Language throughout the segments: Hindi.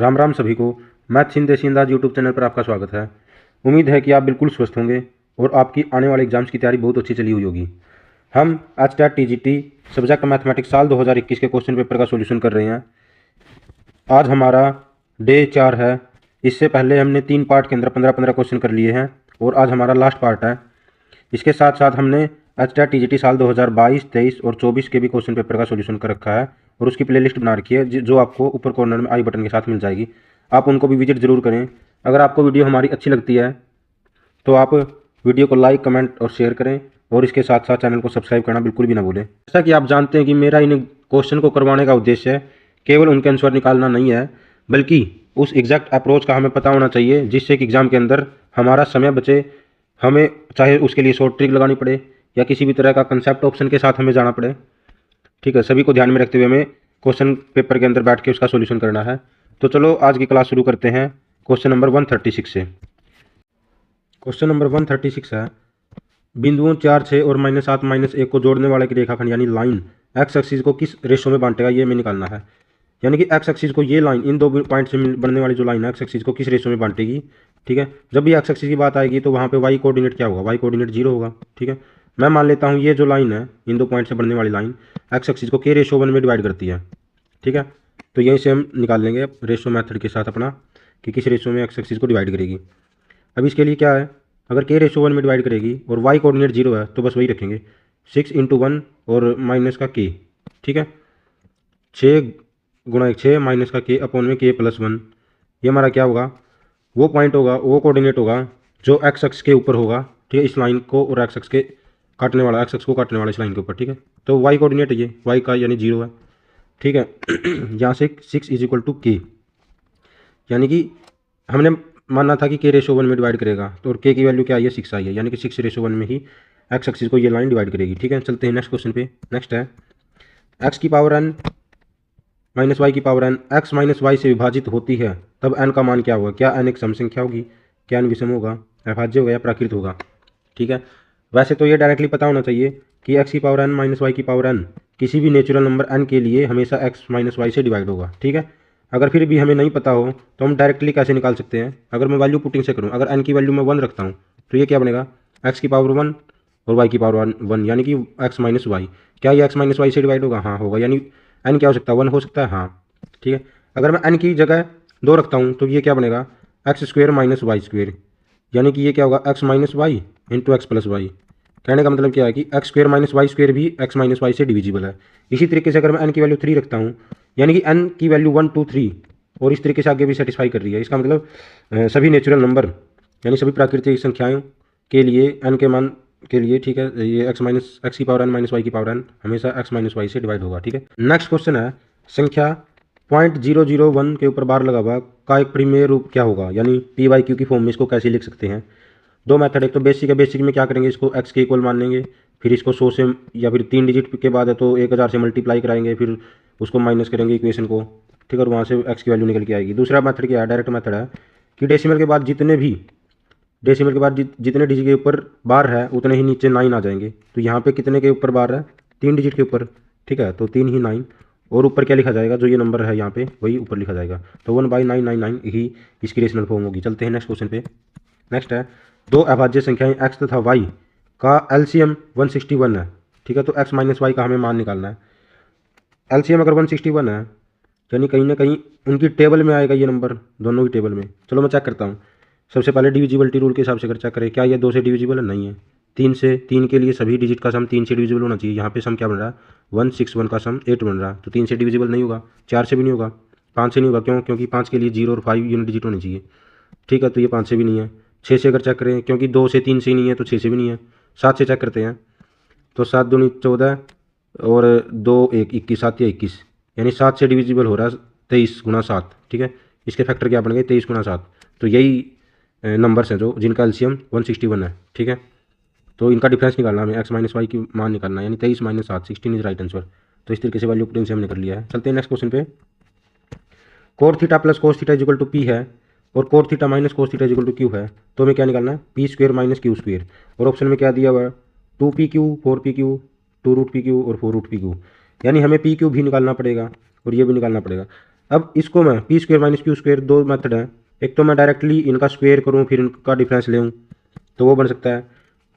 राम राम सभी को। मैथ्स इन देसी अंदाज यूट्यूब चैनल पर आपका स्वागत है। उम्मीद है कि आप बिल्कुल स्वस्थ होंगे और आपकी आने वाले एग्जाम्स की तैयारी बहुत अच्छी चली हुई होगी। हम आज TGT सब्जेक्ट मैथमेटिक्स साल 2021 के क्वेश्चन पेपर का सॉल्यूशन कर रहे हैं। आज हमारा डे 4 है। इससे पहले हमने 3 पार्ट के अंदर 15-15 क्वेश्चन कर लिए हैं और आज हमारा लास्ट पार्ट है। इसके साथ साथ हमने TGT साल 2022, 23 और 24 के भी क्वेश्चन पेपर का सॉल्यूशन कर रखा है और उसकी प्लेलिस्ट बना रखी है जो आपको ऊपर कॉर्नर में आई बटन के साथ मिल जाएगी। आप उनको भी विजिट जरूर करें। अगर आपको वीडियो हमारी अच्छी लगती है तो आप वीडियो को लाइक, कमेंट और शेयर करें और इसके साथ साथ चैनल को सब्सक्राइब करना बिल्कुल भी ना भूलें। जैसा कि आप जानते हैं कि मेरा इन क्वेश्चन को करवाने का उद्देश्य केवल उनके आंसर निकालना नहीं है, बल्कि उस एग्जैक्ट अप्रोच का हमें पता होना चाहिए जिससे कि एग्जाम के अंदर हमारा समय बचे। हमें चाहे उसके लिए शॉर्ट ट्रिक लगानी पड़े या किसी भी तरह का कंसेप्ट ऑप्शन के साथ हमें जाना पड़े। ठीक है, सभी को ध्यान में रखते हुए हमें क्वेश्चन पेपर के अंदर बैठ के उसका सॉल्यूशन करना है। तो चलो आज की क्लास शुरू करते हैं क्वेश्चन नंबर 136 से। क्वेश्चन नंबर 136 है, बिंदुओं 4, 6 और -7, -1 को जोड़ने वाले की रेखाखंड यानी लाइन एक्स एक्सिस को किस रेशो में बांटेगा, ये हमें निकालना है। यानी कि एक्स एक्सिस को ये लाइन इन दो पॉइंट से बनने वाली जो लाइन है एक्स एक्सिस को किस रेशो में बांटेगी। ठीक है, जब भी एक्स एक्सिस की बात आएगी तो वहाँ पे वाई कोऑर्डिनेट क्या होगा, वाई कोऑर्डिनेट 0 होगा। ठीक है, मैं मान लेता हूँ ये जो लाइन है इन दो पॉइंट से बनने वाली लाइन एक्स एक्सिस को k/1 में डिवाइड करती है। ठीक है, तो यहीं से हम निकाल लेंगे रेशो मेथड के साथ अपना कि किस रेशो में एक्स एक्सिस को डिवाइड करेगी। अब इसके लिए क्या है, अगर k/1 में डिवाइड करेगी और y कोऑर्डिनेट 0 है तो बस वही रखेंगे 6 × 1 और माइनस का k। ठीक है, 6 × 6 माइनस का k अपॉन में k+1। ये हमारा क्या होगा, वो पॉइंट होगा, वो कोऑर्डिनेट होगा जो एक्स एक्स के ऊपर होगा। ठीक है, इस लाइन को और एक्स एक्स को काटने वाला इस लाइन के ऊपर। ठीक है, तो y कोऑर्डिनेट ये y का यानी 0 है। ठीक है, यहाँ से 6 = k, यानी कि हमने मानना था कि k/1 में डिवाइड करेगा तो और k की वैल्यू क्या आई है, 6 आई है, यानी कि 6/1 में ही एक्स एक्सिस को ये लाइन डिवाइड करेगी। ठीक है, चलते हैं नेक्स्ट क्वेश्चन पे। नेक्स्ट है x की पावर n माइनस वाई की power n x minus Y से विभाजित होती है तब n का मान क्या होगा। क्या n एक सम संख्या होगी, क्या n विषम होगा, अभाज्य होगा या प्राकृत होगा। ठीक है, वैसे तो ये डायरेक्टली पता होना चाहिए कि x की पावर n माइनस वाई की पावर n किसी भी नेचुरल नंबर n के लिए हमेशा x माइनस वाई से डिवाइड होगा। ठीक है, अगर फिर भी हमें नहीं पता हो तो हम डायरेक्टली कैसे निकाल सकते हैं। अगर मैं वैल्यू पुटिंग से करूँ, अगर n की वैल्यू मैं 1 रखता हूँ तो ये क्या बनेगा, x की पावर 1 और y की पावर 1 यानी कि x माइनस वाई। क्या ये x माइनस वाई से डिवाइड होगा, हाँ होगा, यानी n क्या हो सकता है, 1 हो सकता है। हाँ ठीक है, अगर मैं n की जगह 2 रखता हूँ तो ये क्या बनेगा, x² माइनस y², यानी कि ये क्या होगा, x minus Y into X plus Y. कहने का मतलब क्या है कि x² माइनस y² भी x माइनस वाई से डिविजिबल है। इसी तरीके से अगर मैं n की वैल्यू 3 रखता हूँ, यानी कि n की वैल्यू 1, 2, 3 और इस तरीके से आगे भी सेटिस्फाई कर रही है। इसका मतलब सभी नेचुरल नंबर यानी सभी प्राकृतिक संख्याओं के लिए n के मान के लिए, ठीक है, ये x की पावर n माइनस वाई की पावर n हमेशा x माइनस वाई से डिवाइड होगा। ठीक है, नेक्स्ट क्वेश्चन है, संख्या 0.001 के ऊपर बार लगा हुआ का एक परिमेय रूप क्या होगा, यानी p/q की फॉर्म में इसको कैसे लिख सकते हैं। दो मेथड, एक तो बेसिक है, बेसिक में क्या करेंगे, इसको x के इक्वल मान लेंगे, फिर इसको 100 से या फिर 3 डिजिट के बाद है तो 1000 से मल्टीप्लाई कराएंगे, फिर उसको माइनस करेंगे इक्वेशन को। ठीक है, और वहाँ से x की वैल्यू निकल के आएगी। दूसरा मेथड क्या है, डायरेक्ट मेथड है कि डेसिमल के बाद जितने डिजिट के ऊपर बार है उतने ही नीचे 9 आ जाएंगे। तो यहाँ पे कितने के ऊपर बार है, 3 डिजिट के ऊपर। ठीक है, तो 3 ही 9 और ऊपर क्या लिखा जाएगा, जो ये नंबर है यहाँ पे वही ऊपर लिखा जाएगा। तो 1/999 ही इसकी रेशनल फॉर्म होगी। चलते हैं नेक्स्ट क्वेश्चन पे। नेक्स्ट है, दो अभाज्य संख्याएं x तथा y का एलसीएम 161 है। ठीक है, तो x माइनस वाई का हमें मान निकालना है। एलसीएम अगर 161 है यानी कहीं ना कहीं उनकी टेबल में आएगा ये नंबर, दोनों की टेबल में। चलो मैं चेक करता हूँ। सबसे पहले डिविजिबिलिटी रूल के हिसाब से अगर चेक करें, क्या ये 2 से डिविजिबल है, नहीं है। 3 के लिए सभी डिजिट का सम 3 से डिविजिबल होना चाहिए। यहाँ पे सम क्या बन रहा है, 161 का सम 8 बन रहा है, तो 3 से डिविजिबल नहीं होगा, 4 से भी नहीं होगा, 5 से नहीं होगा। क्यों, क्योंकि 5 के लिए 0 और 5 यूनिट डिजिट होनी चाहिए। ठीक है, तो ये 5 से भी नहीं है। 6 से अगर चेक करें, क्योंकि 2 से 3 से ही नहीं है तो 6 से भी नहीं है। 7 से चेक करते हैं तो 7 दूनी 14 और 2 1 21, 7 या 21, यानी 7 से डिविजिबल हो रहा है 23 × 7। ठीक है, इसके फैक्टर क्या बन गए, 23 × 7। तो यही नंबर्स हैं जो जिनका एलसीएम 161 है। ठीक है, तो इनका डिफरेंस निकालना हमें, x माइनस वाई की मान निकालना है, यानी 23 - 7, 16 इज राइट आंसर। तो इस तरीके से वैल्यू पुटिंग से हमने कर लिया है। चलते हैं नेक्स्ट क्वेश्चन पे। cos theta plus cos theta = p है और cos theta minus cos theta = q है, तो हमें क्या निकालना है, p² - q²। और ऑप्शन में क्या दिया हुआ है, 2pq, 4pq, 2√pq और 4√pq, यानी हमें pq भी निकालना पड़ेगा और ये भी निकालना पड़ेगा। अब इसको मैं P square minus Q square, दो मेथड है, एक तो मैं डायरेक्टली इनका स्क्वेयर करूँ फिर इनका डिफरेंस ले तो वो बन सकता है।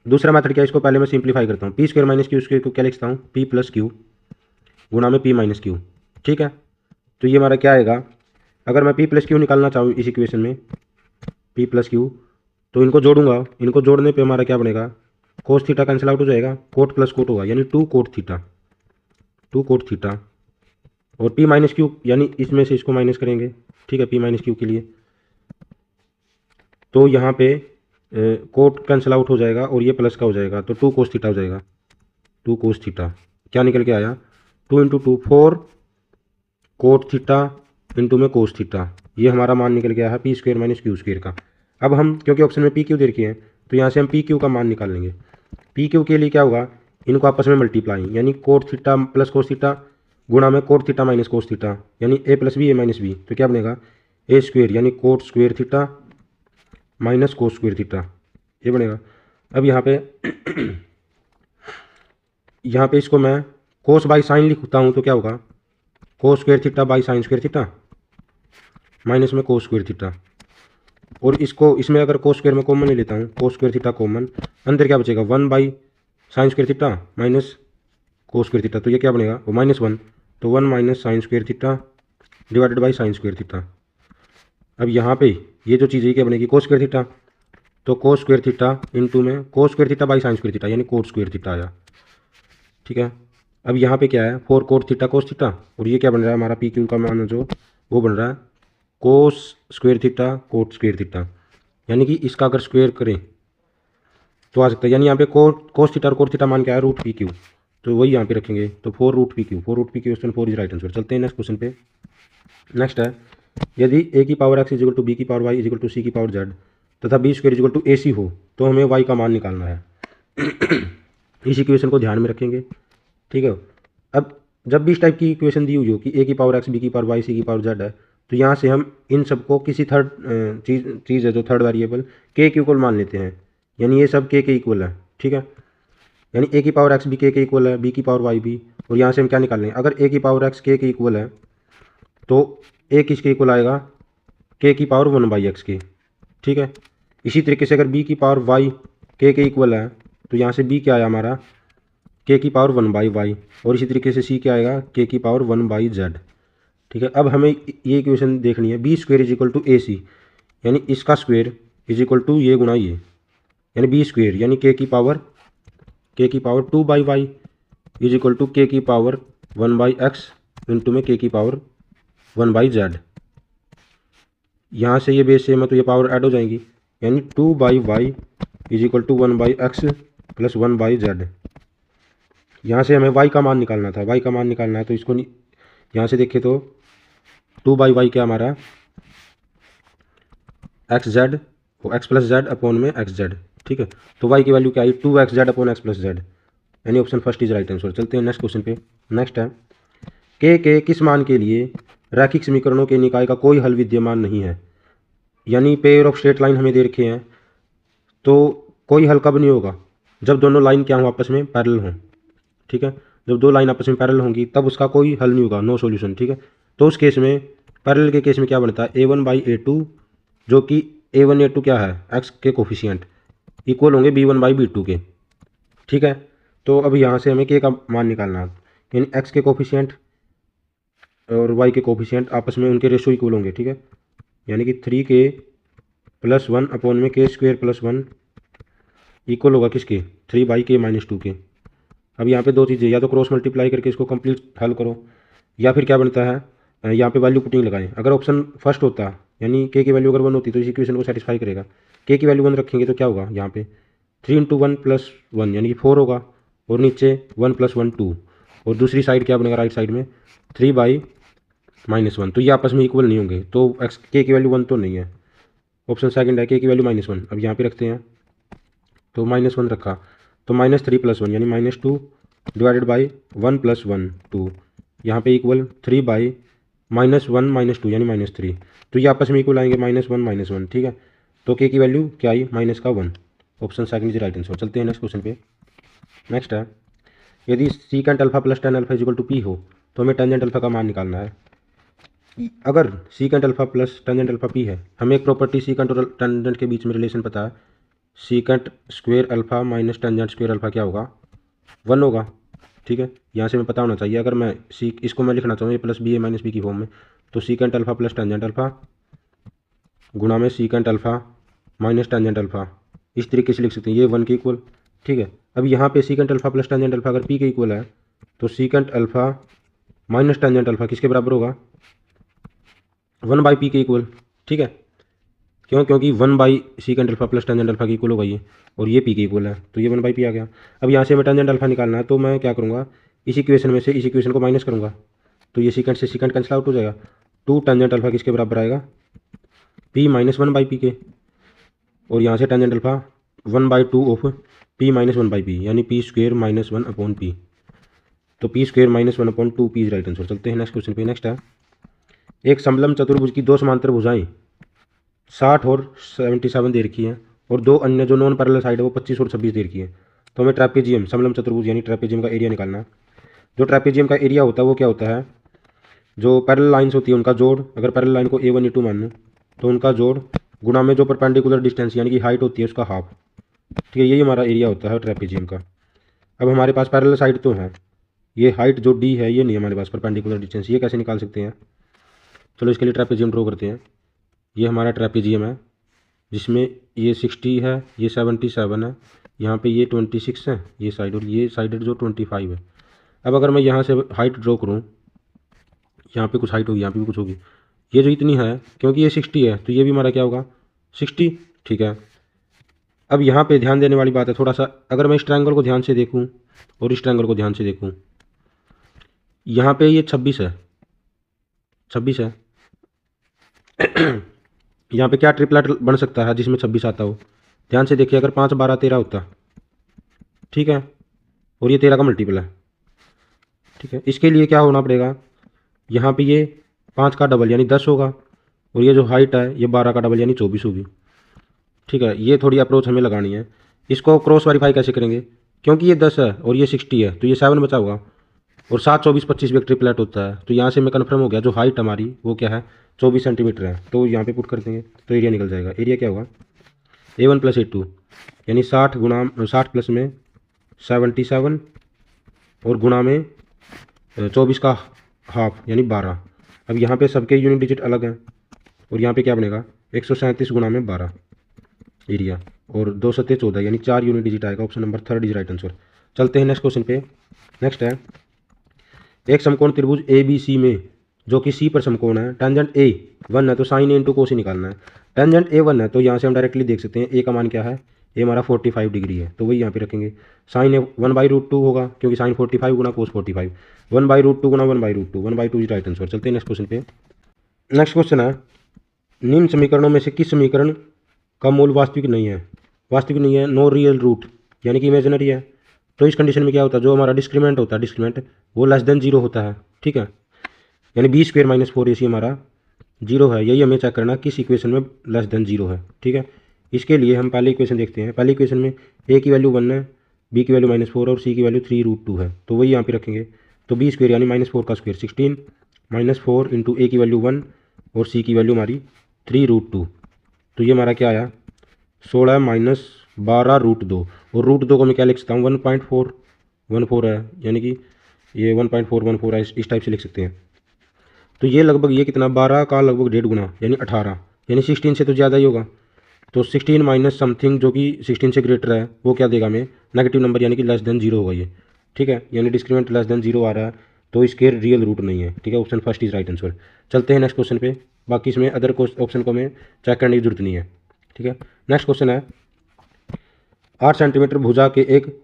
दूसरा मेथड क्या है, इसको पहले मैं सिंप्लीफाई करता हूँ, P square minus Q square को क्या लिखता हूँ, पी प्लस क्यू गुणा में पी माइनस क्यू। ठीक है, तो ये हमारा क्या आएगा, अगर मैं पी प्लस क्यू निकालना चाहूँ इस इक्वेशन में पी प्लस क्यू, तो इनको जोड़ूंगा, इनको जोड़ने पे हमारा क्या बनेगा, कोस थीटा कैंसिल आउट हो जाएगा, कोट प्लस कोट होगा यानी two cot theta, two cot theta, और पी माइनस क्यू यानी इसमें से इसको माइनस करेंगे। ठीक है, पी माइनस क्यू के लिए तो यहाँ पे कोट कैंसिल आउट हो जाएगा और ये प्लस का हो जाएगा, तो टू कोस थीटा हो जाएगा, टू कोस थीटा क्या निकल के आया, two into two four cot theta into में कोस थीटा, ये हमारा मान निकल गया है P square minus Q square का। अब हम क्योंकि ऑप्शन में पी क्यू दे रखी है तो यहाँ से हम पी क्यू का मान निकाल लेंगे। पी क्यू के लिए क्या होगा, इनको आपस में मल्टीप्लाई यानी cot theta plus cos theta गुणा में cot theta minus cos theta यानी ए प्लस बी ए माइनस बी, तो क्या बनेगा ए स्क्वेयर यानी coat square theta minus cos square theta, ये बनेगा। अब यहाँ पे यहाँ पे इसको मैं कोस बाई साइन लिखता हूँ तो क्या होगा, cos square theta by sine square theta minus में कोस स्क्वेयर थीटा, और इसको इसमें अगर कोस स्क्वेयर में कॉमन ले लेता हूँ, कोस स्क्वेयर थीटा कॉमन, अंदर क्या बचेगा, one by sine square theta minus cos square theta, तो ये क्या बनेगा वो माइनस वन, तो one minus sine square theta divided by sine square theta. अब यहाँ पे ये जो चीज़ है क्या बनेगी, कोस स्क्वेयर थीटा, तो कोस स्क्वेयर थीटा इंटू में cos square theta by sine square theta यानी कोट स्क्वेयर थीटा आया। ठीक है, अब यहाँ पे क्या है, four cot theta cos theta, और ये क्या बन रहा है हमारा पी क्यू का मान जो वो बन रहा है cos square theta coat square theta, यानी कि इसका अगर स्क्वेयर करें तो आ सकता है, यानी यहाँ पे कोस थीटा और कोट थीटा मान क्या है, रूट पी क्यू, तो वही यहाँ पे रखेंगे, तो four root P Q, four root P Q question four is right answer. चलते हैं नेक्स्ट क्वेश्चन पे। नेक्स्ट है, यदि ए की power X is equal to B की power Y is equal to C की पावर जेड तथा B square is equal to A C हो तो हमें वाई का मान निकालना है। इस इक्वेशन को ध्यान में रखेंगे। ठीक है, अब जब भी इस टाइप की इक्वेशन दी हुई हो कि ए की पावर एक्स बी की पावर वाई सी की पावर जेड है, तो यहाँ से हम इन सबको किसी थर्ड चीज़ है जो थर्ड वेरिएबल के इक्वल मान लेते हैं, यानी ये सब के इक्वल है। ठीक है, यानी ए की पावर एक्स भी के इक्वल है, बी की पावर वाई भी, और यहाँ से हम क्या निकाल लेंगे, अगर ए की पावर एक्स के इक्वल है तो ए किसके इक्वल आएगा, के की पावर वन बाई एक्स के। ठीक है, इसी तरीके से अगर बी की पावर वाई के इक्वल है तो यहाँ से बी क्या आया हमारा, के की पावर वन बाई वाई, और इसी तरीके से सी क्या आएगा, के की पावर वन बाई जेड। ठीक है, अब हमें ये इक्वेशन देखनी है, B square is equal to A C, यानी इसका स्क्वेयर इज इक्वल टू ये गुणा ये, यानी बी स्क्वेयर यानी के की power two by Y is equal to K की power one by X into में के की पावर वन बाई जेड। यहाँ से ये बेस सेम है तो ये पावर ऐड हो जाएंगी, यानी two by Y is equal to one by X plus one by Z. यहाँ से हमें y का मान निकालना था, y का मान निकालना है तो इसको यहाँ से देखें तो टू बाई वाई क्या हमारा एक्स जेड, वो एक्स प्लस जेड अपॉन में एक्स जेड। ठीक है, तो y की वैल्यू क्या आई, two X Z upon X plus Z, यानी option first is right answer. चलते हैं नेक्स्ट क्वेश्चन पे। नेक्स्ट है, के किस मान के लिए रैखिक समीकरणों के निकाय का कोई हल विद्यमान नहीं है, यानी पेयर ऑफ स्ट्रेट लाइन हमें दे रखे हैं, तो कोई हल कब नहीं होगा, जब दोनों लाइन क्या हो आपस में पैरेलल हों। ठीक है, जब दो लाइन आपस में पैरेलल होंगी तब उसका कोई हल नहीं होगा, नो सॉल्यूशन। ठीक है, तो उस केस में पैरेलल के केस में क्या बनता है, ए वन बाई ए टू, जो कि ए वन ए टू क्या है एक्स के कोफिशिएंट, इक्वल होंगे B one by B two के। ठीक है, तो अब यहाँ से हमें के का मान निकालना है, यानी एक्स के कोफिशिएंट और वाई के कोफिशिएंट आपस में उनके रेशो इक्वल होंगे। ठीक है, यानी कि थ्री के प्लस वन अपॉन में के स्क्वेयर प्लस वन इक्वल होगा किसके, थ्री बाई के माइनस टू के। अब यहाँ पे दो चीज़ें, या तो क्रॉस मल्टीप्लाई करके इसको कंप्लीट हल करो, या फिर क्या बनता है यहाँ पे वैल्यू पुटिंग लगाएं। अगर ऑप्शन फर्स्ट होता यानी के की वैल्यू अगर वन होती तो इस इक्वेशन को सेटिस्फाई करेगा, के की वैल्यू वन रखेंगे तो क्या होगा, यहाँ पे three into one plus one यानी कि फोर होगा, और नीचे वन प्लस वन टू, और दूसरी साइड क्या बनेगा राइट साइड में थ्री बाई माइनस वन, तो ये आपस में इक्वल नहीं होंगे, तो एक्स के की वैल्यू वन तो नहीं है, ऑप्शन सेकंड है के की वैल्यू माइनस वन। अब यहाँ पे रखते हैं तो माइनस वन रखा, तो माइनस थ्री प्लस वन यानी minus two divided by one plus one two, यहाँ पे equal three by minus one minus two यानी माइनस थ्री, तो ये आपस में इक्वल आएंगे माइनस वन। ठीक है, तो के की वैल्यू क्या आई माइनस का one, option second is right answer. चलते हैं नेक्स्ट क्वेश्चन पे। नेक्स्ट है, यदि secant alpha plus tan alpha is equal to P हो तो हमें टेंजेंट अल्फा का मान निकालना है। अगर secant alpha plus tangent alpha P है, हमें एक प्रॉपर्टी सीकेंट और टेंजेंट के बीच में रिलेशन पता है, secant square alpha minus tangent square alpha क्या होगा, 1 होगा। ठीक है, यहाँ से हमें पता होना चाहिए। अगर मैं इसको मैं लिखना चाहूँ ए प्लस बी ए माइनस बी की फॉर्म में, तो secant alpha plus tangent alpha गुणा में secant alpha minus tangent alpha, इस तरीके से लिख सकते हैं, ये 1 के इक्वल। ठीक है, अब यहाँ पे secant alpha plus tangent alpha अगर पी के इक्वल है, तो secant alpha minus tangent alpha किसके बराबर होगा, 1/p के इक्वल। ठीक है, क्यों, क्योंकि 1 secant alpha plus tangent alpha के इक्वल होगा ये, और ये पी के इक्वल है, तो ये 1/p आ गया। अब यहाँ से हमें टेंजेंट अल्फा निकालना है, तो मैं क्या करूँगा, इस इक्वेशन में से इस इक्वेशन को माइनस करूँगा, तो ये सीकेंट से सीकेंट कैंसिल आउट हो जाएगा। 2 टेंजेंट अल्फा किसके बराबर आएगा, p माइनस 1/p के, और यहाँ से tangent alpha 1/2 of p minus 1/p, यानी p स्क्वेयर माइनस 1/p, तो p square minus 1/2p is right answer. चलते हैं नेक्स्ट क्वेश्चन पे। नेक्स्ट है, एक समलंब चतुर्भुज की 2 समांतर भुजाएं 60 और 77 दे रखी है, और 2 अन्य जो नॉन पैरेलल साइड है वो 25 और 26 दे रखी है। तो हमें ट्रेपेजियम समलंब चतुर्भुज यानी ट्रेपेजियम का एरिया निकालना है। जो ट्रेपेजियम का एरिया होता है वो क्या होता है, जो पैरेलल लाइंस होती है उनका जोड़, अगर पैरेलल लाइन को A1 A2 माने तो उनका जोड़ गुणा में जो परपेंडिकुलर डिस्टेंस यानी कि हाइट होती है उसका हाफ। ठीक है, यही हमारा एरिया होता है ट्रेपेजियम का। अब हमारे पास पैरेलल साइड तो है, ये हाइट जो d है ये नहीं हमारे पास परपेंडिकुलर डिस्टेंस, ये कैसे निकाल सकते हैं। चलो इसके लिए ट्रेपेजियम ड्रॉ करते हैं। ये हमारा ट्रेपेजियम है जिसमें ये 60 है, ये 77 है, यहाँ पे ये 26 है ये साइड, और ये साइड जो 25 है। अब अगर मैं यहाँ से हाइट ड्रॉ करूँ, यहाँ पे कुछ हाइट होगी, यहाँ पे भी कुछ होगी, ये जो इतनी है क्योंकि ये 60 है तो ये भी हमारा क्या होगा 60। ठीक है, अब यहाँ पे ध्यान देने वाली बात है थोड़ा सा, अगर मैं इस ट्रायंगल को ध्यान से देखूँ और इस ट्रायंगल को ध्यान से देखूँ, यहाँ पे ये 26 है, 26 है यहाँ पे क्या ट्रिपलेट बन सकता है जिसमें 26 आता हो, ध्यान से देखिए, अगर 5 12 13 होता, ठीक है, और ये 13 का मल्टीपल है। ठीक है, इसके लिए क्या होना पड़ेगा, यहाँ पे ये 5 का डबल यानी 10 होगा, और ये जो हाइट है ये 12 का डबल यानी 24 होगी। ठीक है, ये थोड़ी अप्रोच हमें लगानी है। इसको क्रॉस वेरीफाई कैसे करेंगे, क्योंकि ये 10 है और ये 60 है तो ये 7 बचा होगा, और 7 24 25 भी एक ट्रिपलेट होता है, तो यहाँ से मैं कन्फर्म हो गया जो हाइट हमारी वो क्या है 24 सेंटीमीटर है। तो यहाँ पे पुट कर देंगे तो एरिया निकल जाएगा। एरिया क्या होगा A1 + A2 यानी 60 गुणा 60 प्लस में 77 और गुणा में 24 का हाफ यानी 12। अब यहाँ पे सबके यूनिट डिजिट अलग हैं, और यहाँ पे क्या बनेगा 137 गुणा में 12 एरिया, और 2 सत्ते 14 यानी 4 यूनिट डिजिट आएगा। Option number 3 is right answer. चलते हैं नेक्स्ट क्वेश्चन पे। नेक्स्ट है, एक समकोण त्रिभुज ABC में जो कि C पर समकोण है, टेंजेंट A1 है तो साइन A इंटू कोस निकालना है। टेंजेंट A1 है तो यहाँ से हम डायरेक्टली देख सकते हैं A का मान क्या है, A हमारा 45 डिग्री है, तो वही यहाँ पे रखेंगे। साइन A 1/√2 होगा क्योंकि साइन 45 गुना कोस 45, 1/√2 गुना 1/√2, 1/2 इज राइट आंसर। चलते हैं नेक्स्ट क्वेश्चन पे। नेक्स्ट क्वेश्चन है, निम्न समीकरणों में से किस समीकरण का मूल वास्तविक नहीं है, वास्तविक नहीं है, नो रियल रूट यानी कि इमेजिनरी है। तो इस कंडीशन में क्या होता है, जो हमारा डिस्क्रीमेंट होता है, डिस्क्रीमेंट वो लेस देन 0 होता है। ठीक है, यानी B² - 4AC हमारा 0 है, यही हमें चेक करना किस इक्वेशन में लेस देन 0 है। ठीक है, इसके लिए हम पहले इक्वेशन देखते हैं। पहले इक्वेशन में A की वैल्यू 1 है, B की वैल्यू -4 और C की वैल्यू 3√2 है, तो वही यहाँ पे रखेंगे। तो B² यानी -4 का स्क्वायर 16 -4 इंटू A की वैल्यू 1 और C की वैल्यू हमारी 3√2, तो ये हमारा क्या आया 16 - 12√2, और √2 को मैं क्या लिख सकता हूँ 1.414 है, यानी कि ये 1.414 है, इस टाइप से लिख सकते हैं। तो ये लगभग ये कितना 12 का लगभग 1.5 गुना यानी 18, यानी 16 से तो ज़्यादा ही होगा। तो 16 माइनस समथिंग जो कि 16 से ग्रेटर है वो क्या देगा हमें नेगेटिव नंबर यानी कि लेस देन 0 होगा ये। ठीक है, यानी डिस्क्रीमेंट लेस देन 0 आ रहा है तो इसके रियल रूट नहीं है। ठीक है, option first is right answer. चलते हैं नेक्स्ट क्वेश्चन पे, बाकी इसमें अदर ऑप्शन को हमें चेक करने की जरूरत नहीं है। ठीक है, नेक्स्ट क्वेश्चन है, 8 सेंटीमीटर भुजा के एक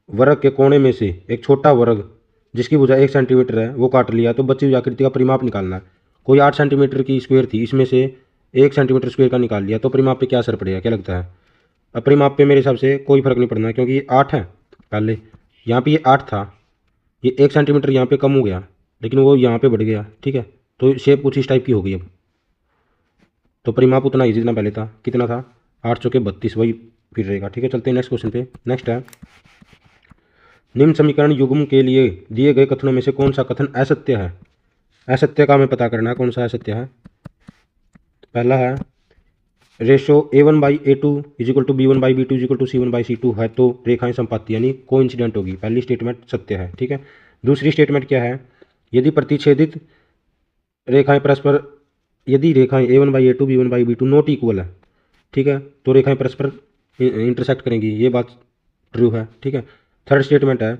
वर्ग के कोने में से एक छोटा वर्ग जिसकी भुजा 1 सेंटीमीटर है वो काट लिया, तो बची हुई आकृति का परिमाप निकालना है। कोई 8 सेंटीमीटर की स्क्वायर थी, इसमें से 1 सेंटीमीटर स्क्वायर का निकाल लिया, तो परिमाप पे क्या असर पड़ेगा, क्या लगता है। अब परिमाप पे मेरे हिसाब से कोई फर्क नहीं पड़ना, क्योंकि ये 8 है, पहले यहाँ पे ये 8 था, ये 1 सेंटीमीटर यहाँ पे कम हो गया लेकिन वो यहाँ पे बढ़ गया। ठीक है, तो शेप कुछ इस टाइप की हो गई अब, तो परिमाप उतना ही जितना पहले था। कितना था 8 चौके 32, वही फिर रहेगा। ठीक है, चलते हैं नेक्स्ट क्वेश्चन पे। नेक्स्ट है, निम्न समीकरण युग्म के लिए दिए गए कथनों में से कौन सा कथन असत्य है। असत्य का हमें पता करना है, कौन सा असत्य है। पहला है ratio A1/A2 is equal to B1/B2 is equal to C1/C2 है तो रेखाएं संपाती यानी कोइंसिडेंट होगी। पहली स्टेटमेंट सत्य है, ठीक है। दूसरी स्टेटमेंट क्या है, यदि प्रतिच्छेदित रेखाएं परस्पर, यदि रेखाएं A1/A2 B1/B2 नॉट इक्वल है, ठीक है, तो रेखाएं परस्पर इंटरसेक्ट करेंगी, ये बात ट्रू है, ठीक है। थर्ड स्टेटमेंट है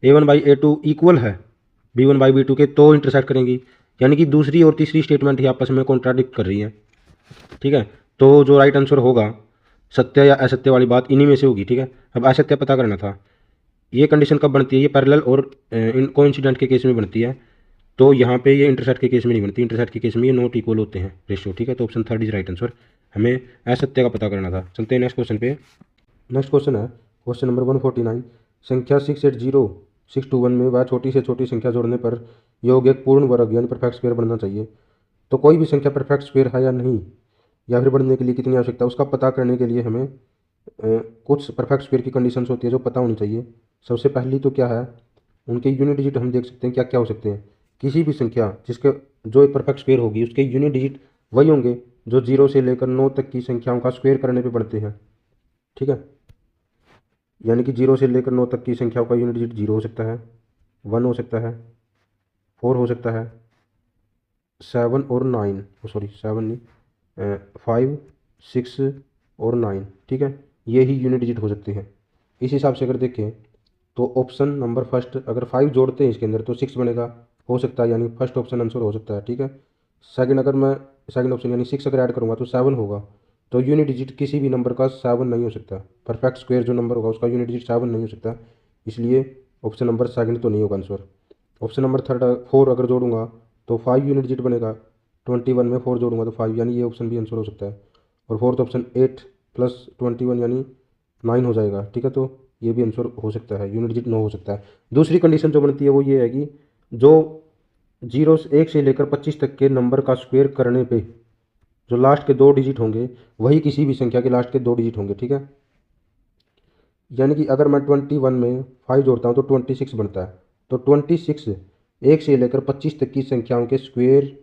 A1/A2 इक्वल है B1/B2 के तो इंटरसेक्ट करेंगी, यानी कि दूसरी और तीसरी स्टेटमेंट ही आपस में कॉन्ट्राडिक्ट कर रही है, ठीक है। तो जो राइट आंसर होगा सत्य या असत्य वाली बात इन्हीं में से होगी, ठीक है। अब असत्य पता करना था, ये कंडीशन कब बनती है, ये पैरेलल और कोइंसिडेंट के केस में बनती है, तो यहाँ पे ये इंटरसेक्ट के केस में नहीं बनती, इंटरसेक्ट के केस में ये नॉट इक्वल होते हैं रेशियो, ठीक है। तो option third is right answer, हमें असत्य का पता करना था। चलते हैं नेक्स्ट क्वेश्चन पे। नेक्स्ट क्वेश्चन है क्वेश्चन नंबर 149, संख्या 680 में वह छोटी से छोटी संख्या जोड़ने पर योग एक पूर्ण वर्ग यानी परफेक्ट स्क्वायर बनना चाहिए। तो कोई भी संख्या परफेक्ट स्क्वायर है या नहीं, या फिर बनने के लिए कितनी आवश्यकता है, उसका पता करने के लिए हमें कुछ परफेक्ट स्क्वायर की कंडीशंस होती है जो पता होनी चाहिए। सबसे पहली तो क्या है, उनके यूनिट डिजिट हम देख सकते हैं क्या क्या हो सकते हैं। किसी भी संख्या जिसके जो एक परफेक्ट स्क्वायर होगी उसके यूनिट डिजिट वही होंगे जो 0 से लेकर 9 तक की संख्याओं का स्क्वायर करने पे बनते हैं, ठीक है। यानी कि 0 से लेकर 9 तक की संख्याओं का यूनिट डिजिट 0 हो सकता है, 1 हो सकता है, 4 हो सकता है, 7 और 9, सॉरी 7 नहीं, 5, 6 और 9, ठीक है। ये ही यूनिट डिजिट हो सकते हैं। इस हिसाब से अगर देखें तो ऑप्शन नंबर फर्स्ट, अगर 5 जोड़ते हैं इसके अंदर तो 6 बनेगा, हो सकता है, यानी फर्स्ट ऑप्शन आंसर हो सकता है, ठीक है। सेकंड, अगर मैं सेकंड ऑप्शन यानी 6 अगर ऐड करूँगा तो 7 होगा, तो यूनिट डिजिट किसी भी नंबर का 7 नहीं हो सकता। परफेक्ट स्क्वायर जो नंबर होगा उसका यूनिट डिजिट 7 नहीं हो सकता, इसलिए ऑप्शन नंबर सेकंड तो नहीं होगा आंसर। ऑप्शन नंबर थर्ड 4 अगर जोड़ूंगा तो 5 यूनिट डिजिट बनेगा, 21 में 4 जोड़ूंगा तो 5, यानी ये ऑप्शन भी आंसर हो सकता है। और फोर्थ ऑप्शन 8 + 21 यानी 9 हो जाएगा, ठीक है। तो ये भी आंसर हो सकता है, यूनिट डिजिट 9 हो सकता है। दूसरी कंडीशन जो बनती है वो ये है कि जो 1 से लेकर 25 तक के नंबर का स्क्वायर करने पे जो लास्ट के 2 डिजिट होंगे वही किसी भी संख्या के लास्ट के 2 डिजिट होंगे, ठीक है। यानी कि अगर मैं 21 में 5 जोड़ता हूँ तो 26 बनता है, तो 26 1 से लेकर 25 तक की संख्याओं के स्क्वायर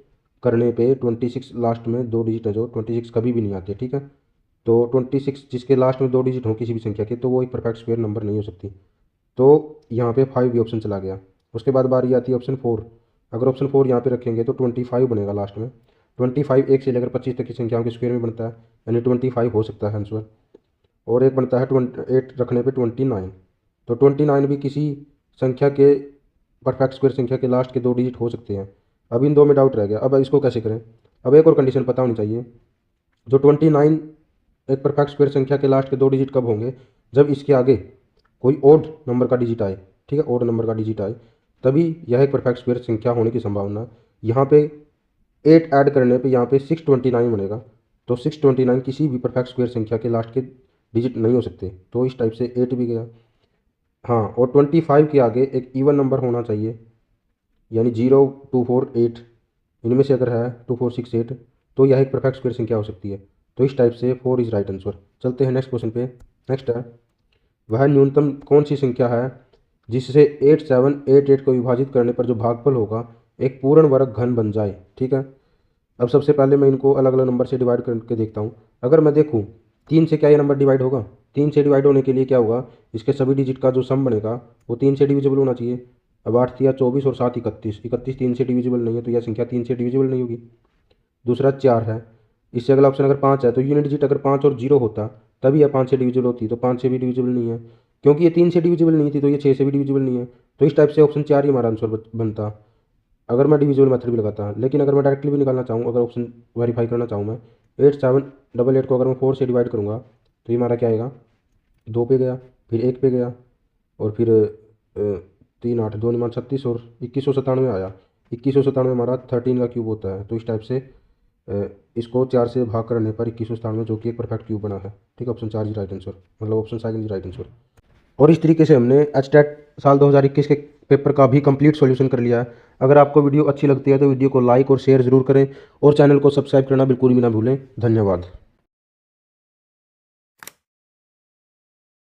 करने पे 26 लास्ट में 2 डिजिट है जो 26 कभी भी नहीं आते, ठीक है। तो 26 जिसके लास्ट में 2 डिजिट हो किसी भी संख्या के तो वो एक परफेक्ट स्क्वायर नंबर नहीं हो सकती, तो यहाँ पे 5 भी ऑप्शन चला गया। उसके बाद बारी आती है ऑप्शन 4, अगर ऑप्शन 4 यहाँ पे रखेंगे तो 25 बनेगा लास्ट में। 25 1 से लेकर 25 तक की संख्याओं के स्क्वायर में बनता है, यानी 25 हो सकता है आंसर। और एक बनता है 8 रखने पे 29, तो 29 भी किसी संख्या के परफेक्ट स्क्वायर संख्या के लास्ट के 2 डिजिट हो सकते हैं। अब इन दो में डाउट रह गया, अब इसको कैसे करें। अब एक और कंडीशन पता होनी चाहिए, जो 29 एक परफेक्ट स्क्वायर संख्या के लास्ट के 2 डिजिट कब होंगे, जब इसके आगे कोई ओड नंबर का डिजिट आए, ठीक है, ओड नंबर का डिजिट आए तभी यह एक परफेक्ट स्क्वायर संख्या होने की संभावना। यहाँ पे 8 ऐड करने पे यहाँ पे 629 बनेगा, तो 629 किसी भी परफेक्ट स्क्वायर संख्या के लास्ट के डिजिट नहीं हो सकते, तो इस टाइप से 8 भी गया। हाँ, और 25 के आगे एक इवन नंबर होना चाहिए, यानी 0 2 4 8, इनमें से अगर है 2 4 6 8 तो यह एक परफेक्ट स्क्वायर संख्या हो सकती है, तो इस टाइप से 4 इज राइट आंसर। चलते हैं नेक्स्ट क्वेश्चन पे। नेक्स्ट है, वह न्यूनतम कौन सी संख्या है जिससे 8788 को विभाजित करने पर जो भागफल होगा एक पूर्ण वर्ग घन बन जाए, ठीक है। अब सबसे पहले मैं इनको अलग अलग नंबर से डिवाइड करके देखता हूँ। अगर मैं देखूँ 3 से क्या ये नंबर डिवाइड होगा, 3 से डिवाइड होने के लिए क्या होगा, इसके सभी डिजिट का जो सम बनेगा वो 3 से डिविजिबल होना चाहिए। अब 8 या 24 और 7 31, 31 3 से डिविजिबल नहीं है तो यह संख्या 3 से डिविजिबल नहीं होगी। दूसरा 4 है, इससे अगला ऑप्शन अगर 5 है तो यूनिट डिजिट अगर 5 और 0 होता तभी यह 5 से डिविजिबल होती, तो 5 से भी डिविजिबल नहीं है, क्योंकि ये 3 से डिविजिबल नहीं थी तो ये 6 से भी डिविजिबल नहीं है, तो इस टाइप से ऑप्शन 4 ही हमारा आंसर बनता अगर मैं डिविजिबल मेथड भी लगाता। लेकिन अगर मैं डायरेक्टली भी निकालना चाहूँ, अगर ऑप्शन वेरीफाई करना चाहूँ मैं 8788 को अगर मैं 4 से डिवाइड करूँगा तो ये हमारा क्या आएगा, 2 पे गया, फिर 1 पे गया, और फिर 3 8 2 9 36 और 2197 आया। 2197 हमारा 13 का क्यूब होता है, तो इस टाइप से इसको 4 से भाग करने पर 2197 जो कि एक परफेक्ट क्यूब बना है, ठीक है। ऑप्शन 4 इज राइट आंसर, मतलब option second is right answer. और इस तरीके से हमने एचटेट साल 2021 के पेपर का भी कंप्लीट सॉल्यूशन कर लिया है। अगर आपको वीडियो अच्छी लगती है तो वीडियो को लाइक और शेयर ज़रूर करें और चैनल को सब्सक्राइब करना बिल्कुल भी ना भूलें। धन्यवाद।